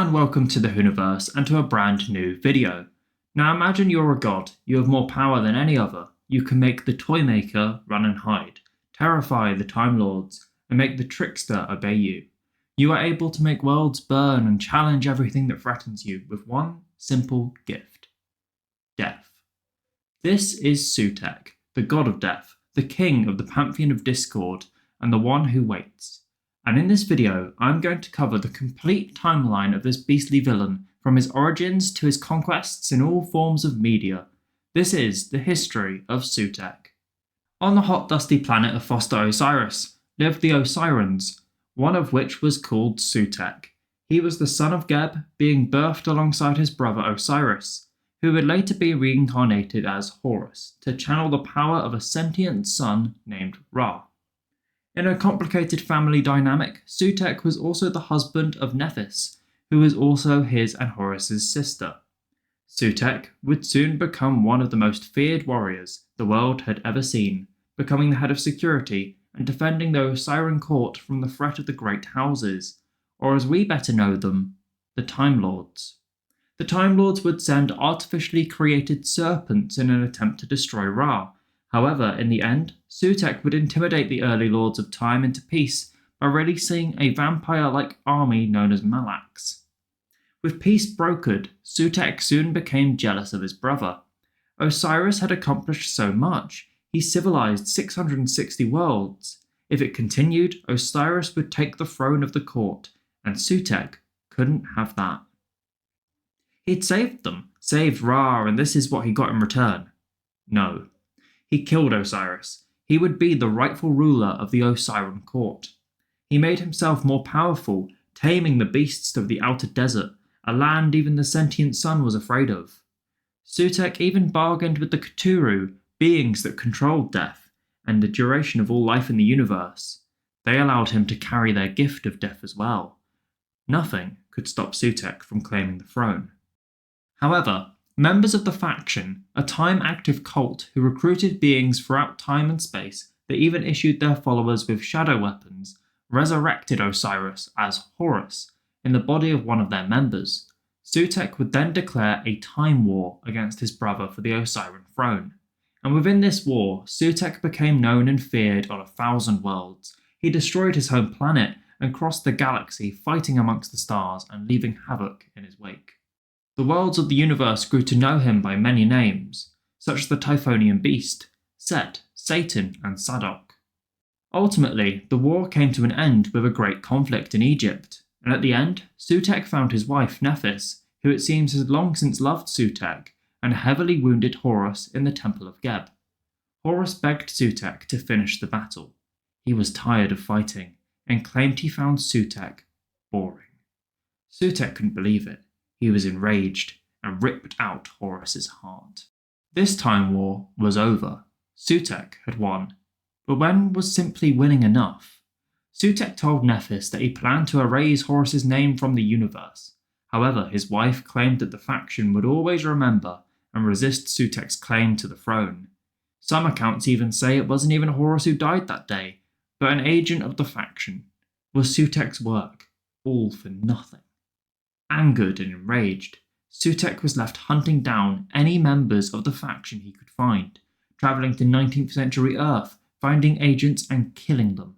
and welcome to the Hooniverse and to a brand new video. Now imagine you're a god, you have more power than any other. You can make the Toymaker run and hide, terrify the Time Lords, and make the Trickster obey you. You are able to make worlds burn and challenge everything that threatens you with one simple gift: death. This is Sutekh, the god of death, the king of the pantheon of discord, and the one who waits. And in this video, I'm going to cover the complete timeline of this beastly villain, from his origins to his conquests in all forms of media. This is the history of Sutekh. On the hot dusty planet of Foster Osiris lived the Osirans, one of which was called Sutekh. He was the son of Geb, being birthed alongside his brother Osiris, who would later be reincarnated as Horus to channel the power of a sentient son named Ra. In a complicated family dynamic, Sutekh was also the husband of Nephis, who was also his and Horus's sister. Sutekh would soon become one of the most feared warriors the world had ever seen, becoming the head of security and defending the Osiran court from the threat of the Great Houses, or as we better know them, the Time Lords. The Time Lords would send artificially created serpents in an attempt to destroy Ra. However, in the end, Sutekh would intimidate the early Lords of Time into peace by releasing a vampire-like army known as Malax. With peace brokered, Sutekh soon became jealous of his brother. Osiris had accomplished so much. He civilized 660 worlds. If it continued, Osiris would take the throne of the court, and Sutekh couldn't have that. He'd saved them, saved Ra, and this is what he got in return. No. He killed Osiris. He would be the rightful ruler of the Osiran court. He made himself more powerful, taming the beasts of the outer desert, a land even the sentient sun was afraid of. Sutekh even bargained with the Cthulhu, beings that controlled death, and the duration of all life in the universe. They allowed him to carry their gift of death as well. Nothing could stop Sutekh from claiming the throne. However, members of the faction, a time-active cult who recruited beings throughout time and space that even issued their followers with shadow weapons, resurrected Osiris as Horus in the body of one of their members. Sutekh would then declare a time war against his brother for the Osiran throne. And within this war, Sutekh became known and feared on 1,000 worlds. He destroyed his home planet and crossed the galaxy, fighting amongst the stars and leaving havoc in his wake. The worlds of the universe grew to know him by many names, such as the Typhonian Beast, Set, Satan, and Sadok. Ultimately, the war came to an end with a great conflict in Egypt, and at the end, Sutekh found his wife Nephis, who it seems had long since loved Sutekh, and heavily wounded Horus in the Temple of Geb. Horus begged Sutekh to finish the battle. He was tired of fighting, and claimed he found Sutekh boring. Sutekh couldn't believe it. He was enraged and ripped out Horus's heart. This time war was over. Sutekh had won. But when was simply winning enough? Sutekh told Nephis that he planned to erase Horus's name from the universe. However, his wife claimed that the faction would always remember and resist Sutekh's claim to the throne. Some accounts even say it wasn't even Horus who died that day, but an agent of the faction. Was Sutekh's work all for nothing? Angered and enraged, Sutekh was left hunting down any members of the faction he could find, travelling to 19th century Earth, finding agents and killing them.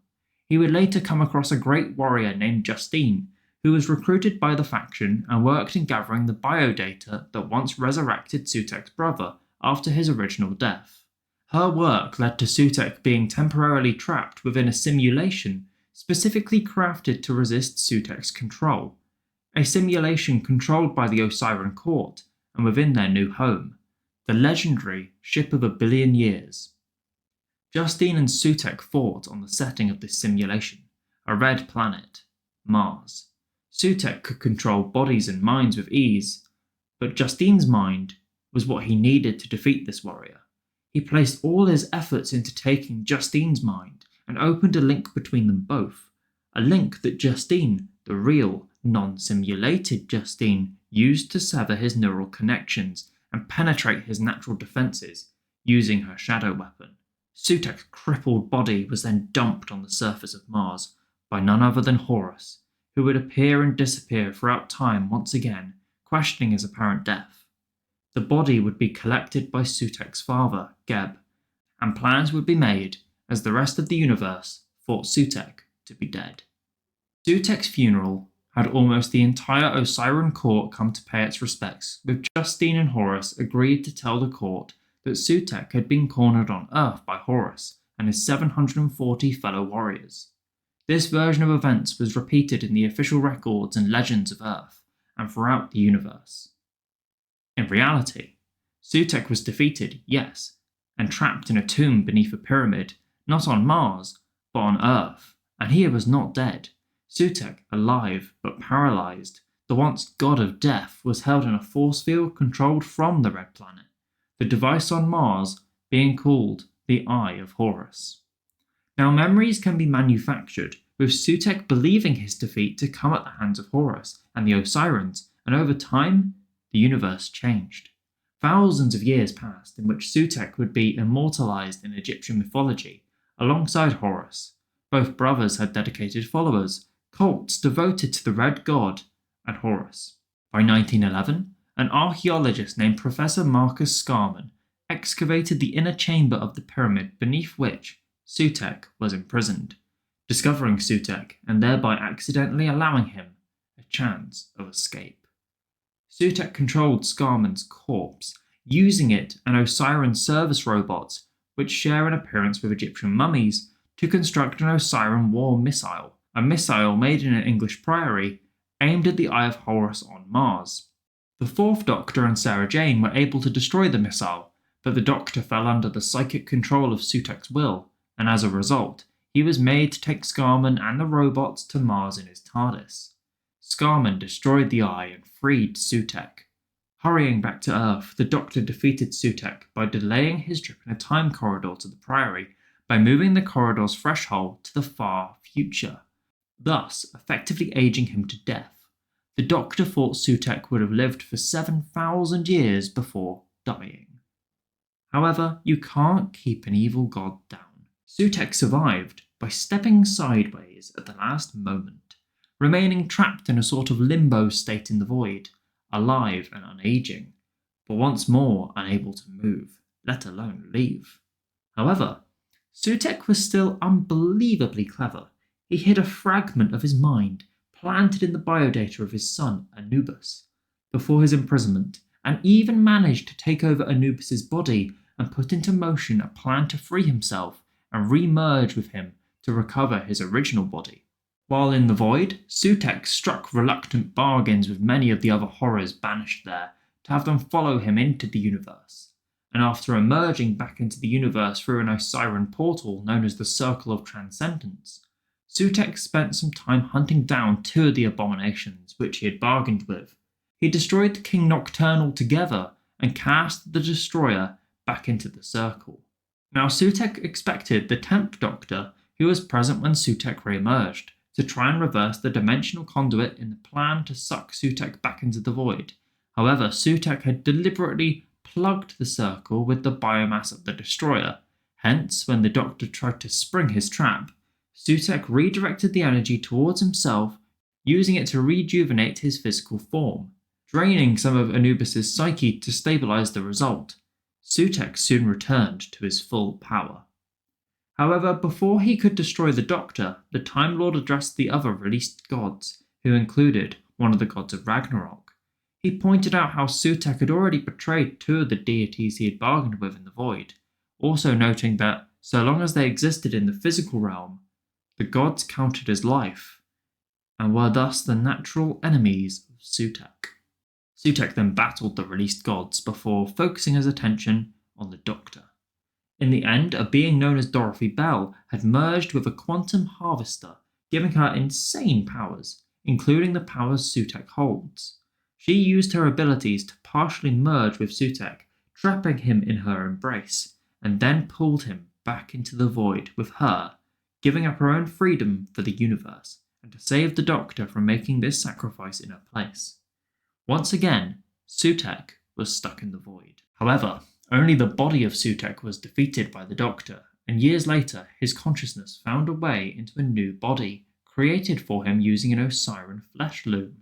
He would later come across a great warrior named Justine, who was recruited by the faction and worked in gathering the biodata that once resurrected Sutekh's brother after his original death. Her work led to Sutekh being temporarily trapped within a simulation specifically crafted to resist Sutekh's control. A simulation controlled by the Osiran court and within their new home, the legendary Ship of a Billion Years. Justine and Sutekh fought on the setting of this simulation, a red planet, Mars. Sutekh could control bodies and minds with ease, but Justine's mind was what he needed to defeat this warrior. He placed all his efforts into taking Justine's mind and opened a link between them both, a link that Justine, the real, non-simulated Justine, used to sever his neural connections and penetrate his natural defences using her shadow weapon. Sutekh's crippled body was then dumped on the surface of Mars by none other than Horus, who would appear and disappear throughout time once again, questioning his apparent death. The body would be collected by Sutekh's father, Geb, and plans would be made as the rest of the universe thought Sutekh to be dead. Sutekh's funeral had almost the entire Osiran court come to pay its respects, with Justine and Horus agreed to tell the court that Sutekh had been cornered on Earth by Horus and his 740 fellow warriors. This version of events was repeated in the official records and legends of Earth and throughout the universe. In reality, Sutekh was defeated, yes, and trapped in a tomb beneath a pyramid, not on Mars, but on Earth, and he was not dead. Sutekh, alive but paralysed, the once god of death, was held in a force field controlled from the Red Planet, the device on Mars being called the Eye of Horus. Now, memories can be manufactured, with Sutekh believing his defeat to come at the hands of Horus and the Osirans, and over time, the universe changed. Thousands of years passed in which Sutekh would be immortalised in Egyptian mythology, alongside Horus. Both brothers had dedicated followers, cults devoted to the Red God and Horus. By 1911, an archaeologist named Professor Marcus Scarman excavated the inner chamber of the pyramid beneath which Sutekh was imprisoned, discovering Sutekh and thereby accidentally allowing him a chance of escape. Sutekh controlled Scarman's corpse, using it and Osiran service robots, which share an appearance with Egyptian mummies, to construct an Osiran war missile, a missile made in an English priory aimed at the Eye of Horus on Mars. The Fourth Doctor and Sarah Jane were able to destroy the missile, but the Doctor fell under the psychic control of Sutekh's will, and as a result, he was made to take Scarman and the robots to Mars in his TARDIS. Scarman destroyed the Eye and freed Sutekh. Hurrying back to Earth, the Doctor defeated Sutekh by delaying his trip in a time corridor to the Priory by moving the corridor's threshold to the far future, thus effectively aging him to death. The Doctor thought Sutekh would have lived for 7,000 years before dying. However, you can't keep an evil god down. Sutekh survived by stepping sideways at the last moment, remaining trapped in a sort of limbo state in the void, alive and unaging, but once more unable to move, let alone leave. However, Sutekh was still unbelievably clever. He hid a fragment of his mind planted in the biodata of his son, Anubis, before his imprisonment, and even managed to take over Anubis's body and put into motion a plan to free himself and re-merge with him to recover his original body. While in the void, Sutekh struck reluctant bargains with many of the other horrors banished there to have them follow him into the universe, and after emerging back into the universe through an Osiran portal known as the Circle of Transcendence, Sutekh spent some time hunting down two of the abominations which he had bargained with. He destroyed the King Nocturnal together and cast the Destroyer back into the circle. Now, Sutekh expected the 10th Doctor, who was present when Sutekh re-emerged, to try and reverse the dimensional conduit in the plan to suck Sutekh back into the void. However, Sutekh had deliberately plugged the circle with the biomass of the Destroyer. Hence, when the Doctor tried to spring his trap, Sutekh redirected the energy towards himself, using it to rejuvenate his physical form, draining some of Anubis's psyche to stabilize the result. Sutekh soon returned to his full power. However, before he could destroy the Doctor, the Time Lord addressed the other released gods, who included one of the gods of Ragnarok. He pointed out how Sutekh had already betrayed two of the deities he had bargained with in the void, also noting that, so long as they existed in the physical realm, the gods counted as life, and were thus the natural enemies of Sutekh. Sutekh then battled the released gods before focusing his attention on the Doctor. In the end, a being known as Dorothy Bell had merged with a quantum harvester, giving her insane powers, including the powers Sutekh holds. She used her abilities to partially merge with Sutekh, trapping him in her embrace, and then pulled him back into the void with her, giving up her own freedom for the universe, and to save the Doctor from making this sacrifice in her place. Once again, Sutekh was stuck in the void. However, only the body of Sutekh was defeated by the Doctor, and years later his consciousness found a way into a new body, created for him using an Osiris flesh loom.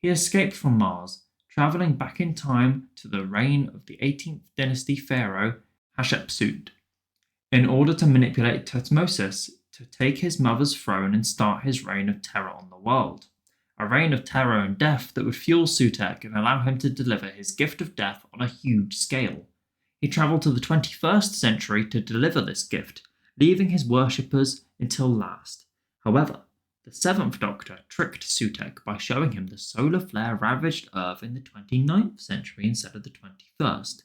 He escaped from Mars, travelling back in time to the reign of the 18th dynasty pharaoh Hatshepsut, in order to manipulate Tutmosis to take his mother's throne and start his reign of terror on the world. A reign of terror and death that would fuel Sutekh and allow him to deliver his gift of death on a huge scale. He travelled to the 21st century to deliver this gift, leaving his worshippers until last. However, the 7th Doctor tricked Sutekh by showing him the solar flare ravaged Earth in the 29th century instead of the 21st.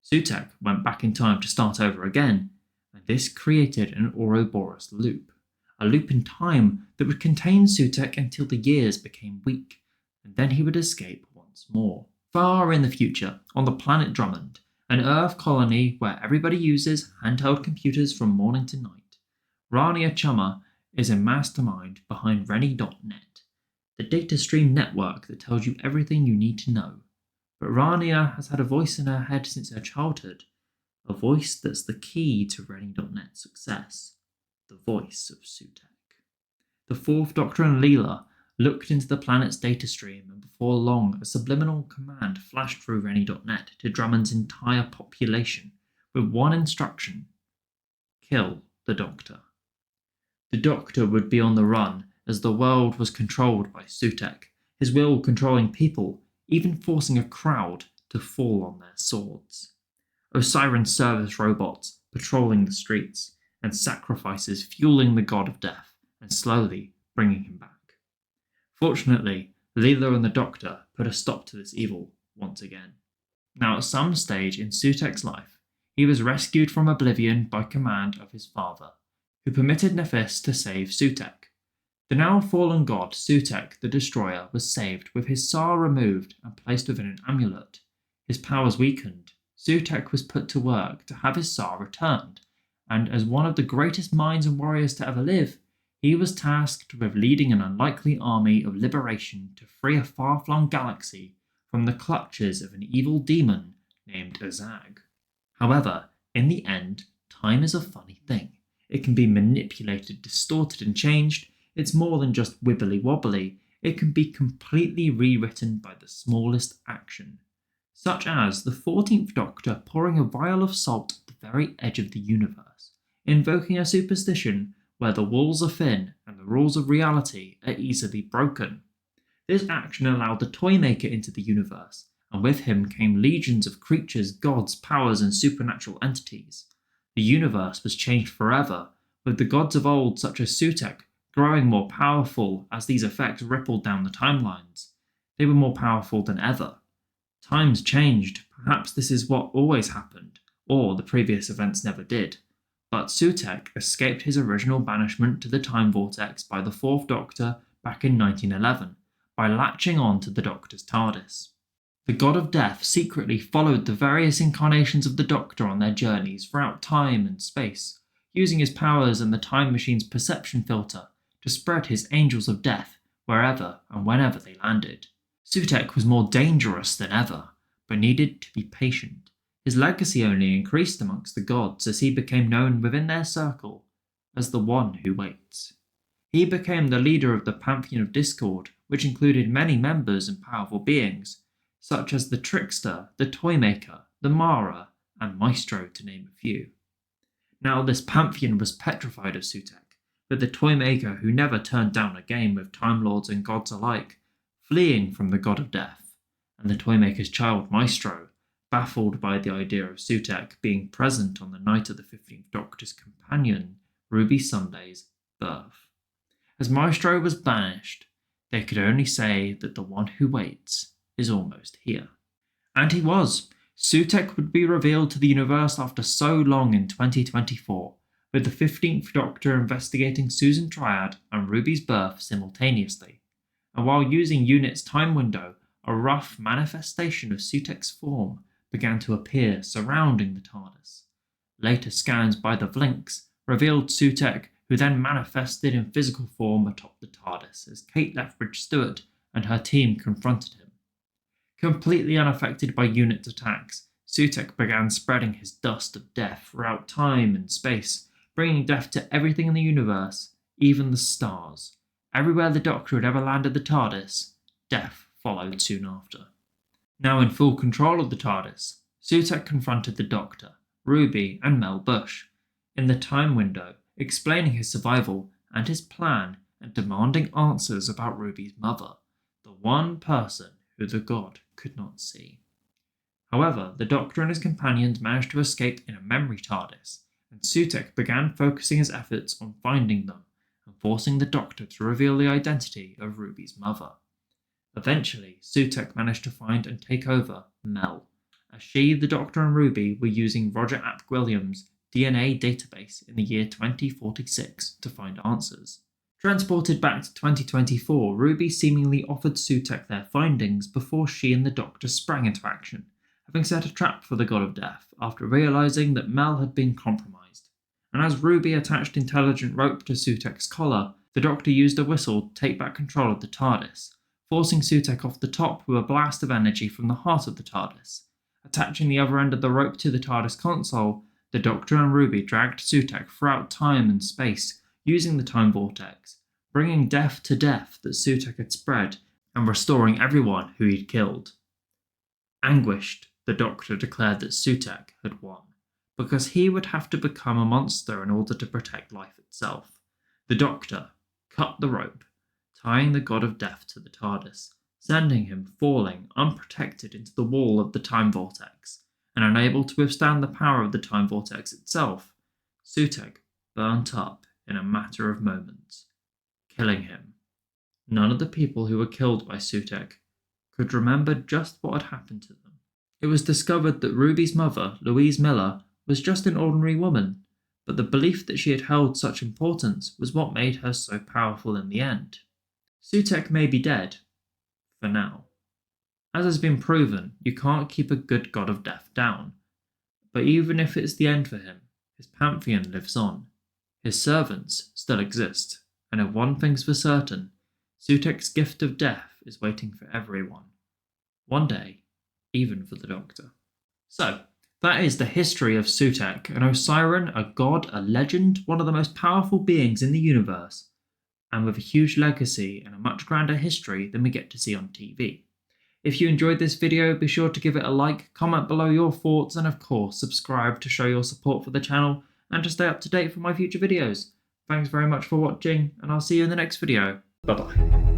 Sutekh went back in time to start over again, and this created an Ouroboros loop. A loop in time that would contain Sutekh until the years became weak, and then he would escape once more. Far in the future, on the planet Drummond, an Earth colony where everybody uses handheld computers from morning to night, Rania Chumma is a mastermind behind Rennie.net, the data stream network that tells you everything you need to know. But Rania has had a voice in her head since her childhood, a voice that's the key to Rennie.net's success. The voice of Sutekh. The 4th Doctor and Leela looked into the planet's data stream, and before long a subliminal command flashed through Rennie.net to Drummond's entire population with one instruction: kill the Doctor. The Doctor would be on the run as the world was controlled by Sutekh, his will controlling people, even forcing a crowd to fall on their swords. Osiris service robots patrolling the streets, and sacrifices fueling the god of death and slowly bringing him back. Fortunately, Leela and the Doctor put a stop to this evil once again. Now, at some stage in Sutekh's life, he was rescued from oblivion by command of his father, who permitted Nephis to save Sutekh. The now fallen god Sutekh the Destroyer was saved with his Sar removed and placed within an amulet. His powers weakened, Sutekh was put to work to have his Sar returned, and as one of the greatest minds and warriors to ever live, he was tasked with leading an unlikely army of liberation to free a far-flung galaxy from the clutches of an evil demon named Azag. However, in the end, time is a funny thing. It can be manipulated, distorted, and changed. It's more than just wibbly-wobbly. It can be completely rewritten by the smallest action, such as the 14th Doctor pouring a vial of salt at the very edge of the universe, invoking a superstition where the walls are thin and the rules of reality are easily broken. This action allowed the Toymaker into the universe, and with him came legions of creatures, gods, powers, and supernatural entities. The universe was changed forever, with the gods of old such as Sutekh growing more powerful as these effects rippled down the timelines. They were more powerful than ever. Times changed. Perhaps this is what always happened, or the previous events never did. But Sutekh escaped his original banishment to the time vortex by the 4th Doctor back in 1911 by latching on to the Doctor's TARDIS. The God of Death secretly followed the various incarnations of the Doctor on their journeys throughout time and space, using his powers and the time machine's perception filter to spread his angels of death wherever and whenever they landed. Sutekh was more dangerous than ever, but needed to be patient. His legacy only increased amongst the gods as he became known within their circle as the One Who Waits. He became the leader of the Pantheon of Discord, which included many members and powerful beings, such as the Trickster, the Toymaker, the Mara, and Maestro, to name a few. Now this pantheon was petrified of Sutekh, with the Toymaker who never turned down a game with Time Lords and gods alike, fleeing from the God of Death, and the Toymaker's child Maestro, baffled by the idea of Sutekh being present on the night of the 15th Doctor's companion, Ruby Sunday's birth. As Maestro was banished, they could only say that the One Who Waits is almost here. And he was. Sutekh would be revealed to the universe after so long in 2024, with the 15th Doctor investigating Susan Triad and Ruby's birth simultaneously. And while using Unit's time window, a rough manifestation of Sutekh's form began to appear surrounding the TARDIS. Later scans by the Vlinks revealed Sutekh, who then manifested in physical form atop the TARDIS as Kate Lethbridge Stewart and her team confronted him. Completely unaffected by Unit's attacks, Sutekh began spreading his dust of death throughout time and space, bringing death to everything in the universe, even the stars, Everywhere the Doctor had ever landed the TARDIS, death followed soon after. Now in full control of the TARDIS, Sutekh confronted the Doctor, Ruby, and Mel Bush in the time window, explaining his survival and his plan and demanding answers about Ruby's mother, the one person who the god could not see. However, the Doctor and his companions managed to escape in a memory TARDIS, and Sutekh began focusing his efforts on finding them and forcing the Doctor to reveal the identity of Ruby's mother. Eventually, Sutekh managed to find and take over Mel, as she, the Doctor, and Ruby were using Roger Ap Williams' DNA database in the year 2046 to find answers. Transported back to 2024, Ruby seemingly offered Sutekh their findings before she and the Doctor sprang into action, having set a trap for the God of Death after realising that Mel had been compromised. And as Ruby attached intelligent rope to Sutekh's collar, the Doctor used a whistle to take back control of the TARDIS, forcing Sutekh off the top with a blast of energy from the heart of the TARDIS. Attaching the other end of the rope to the TARDIS console, the Doctor and Ruby dragged Sutekh throughout time and space, using the time vortex, bringing death to death that Sutekh had spread, and restoring everyone who he'd killed. Anguished, the Doctor declared that Sutekh had won, because he would have to become a monster in order to protect life itself. The Doctor cut the rope, tying the God of Death to the TARDIS, sending him falling unprotected into the wall of the time vortex, and unable to withstand the power of the time vortex itself. Sutekh burnt up in a matter of moments, killing him. None of the people who were killed by Sutekh could remember just what had happened to them. It was discovered that Ruby's mother, Louise Miller, was just an ordinary woman, but the belief that she had held such importance was what made her so powerful in the end. Sutekh may be dead, for now. As has been proven, you can't keep a good God of Death down, but even if it's the end for him, his pantheon lives on. His servants still exist, and if one thing's for certain, Sutekh's gift of death is waiting for everyone. One day, even for the Doctor. So, that is the history of Sutekh, an Osiran, a god, a legend, one of the most powerful beings in the universe, and with a huge legacy and a much grander history than we get to see on TV. If you enjoyed this video, be sure to give it a like, comment below your thoughts, and of course subscribe to show your support for the channel and to stay up to date for my future videos. Thanks very much for watching, and I'll see you in the next video. Bye bye.